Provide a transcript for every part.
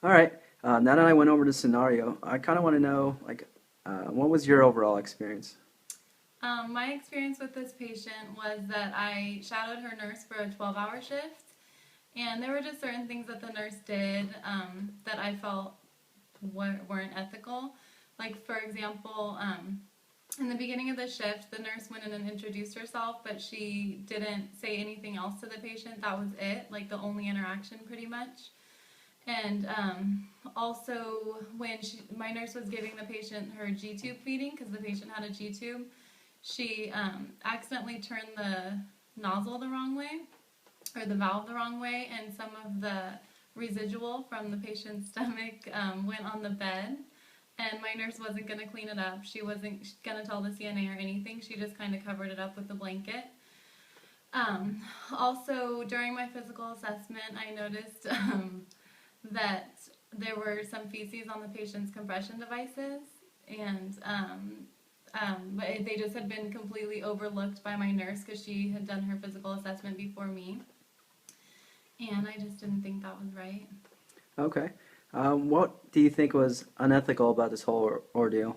All right. Now that I went over the scenario, I kind of want to know, what was your overall experience? My experience with this patient was that I shadowed her nurse for a 12-hour shift, and there were just certain things that the nurse did that I felt weren't ethical. Like, for example, in the beginning of the shift, the nurse went in and introduced herself, but she didn't say anything else to the patient. That was it, like the only interaction, pretty much. And also, when my nurse was giving the patient her G tube feeding, because the patient had a G tube, she accidentally turned the nozzle the wrong way, or the valve the wrong way, and some of the residual from the patient's stomach went on the bed. And my nurse wasn't going to clean it up. She wasn't going to tell the CNA or anything. She just kind of covered it up with a blanket. Um, Also, during my physical assessment, I noticed that there were some feces on the patient's compression devices, and but they just had been completely overlooked by my nurse because she had done her physical assessment before me, and I just didn't think that was right. Okay. What do you think was unethical about this whole ordeal?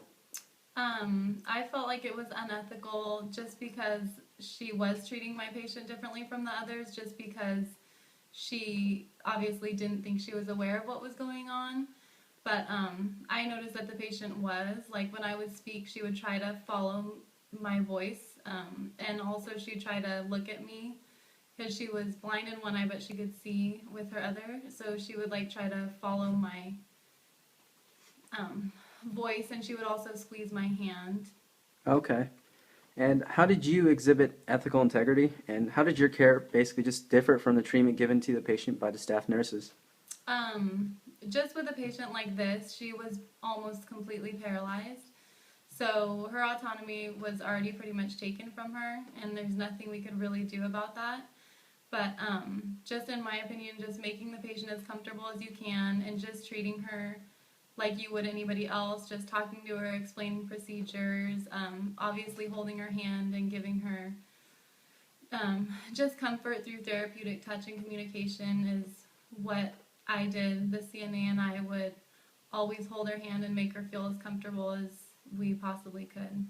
I felt like it was unethical just because she was treating my patient differently from the others, just because she obviously didn't think she was aware of what was going on. But I noticed that the patient was. Like, when I would speak, she would try to follow my voice, and also she'd try to look at me because she was blind in one eye, but she could see with her other. So she would like try to follow my um, voice, and she would also squeeze my hand. Okay. And how did you exhibit ethical integrity? And how did your care basically just differ from the treatment given to the patient by the staff nurses? Um, just with a patient like this, she was almost completely paralyzed. So her autonomy was already pretty much taken from her, and there's nothing we could really do about that. But just in my opinion, just making the patient as comfortable as you can and just treating her like you would anybody else, just talking to her, explaining procedures, obviously holding her hand and giving her just comfort through therapeutic touch and communication is what I did. The CNA and I would always hold her hand and make her feel as comfortable as we possibly could.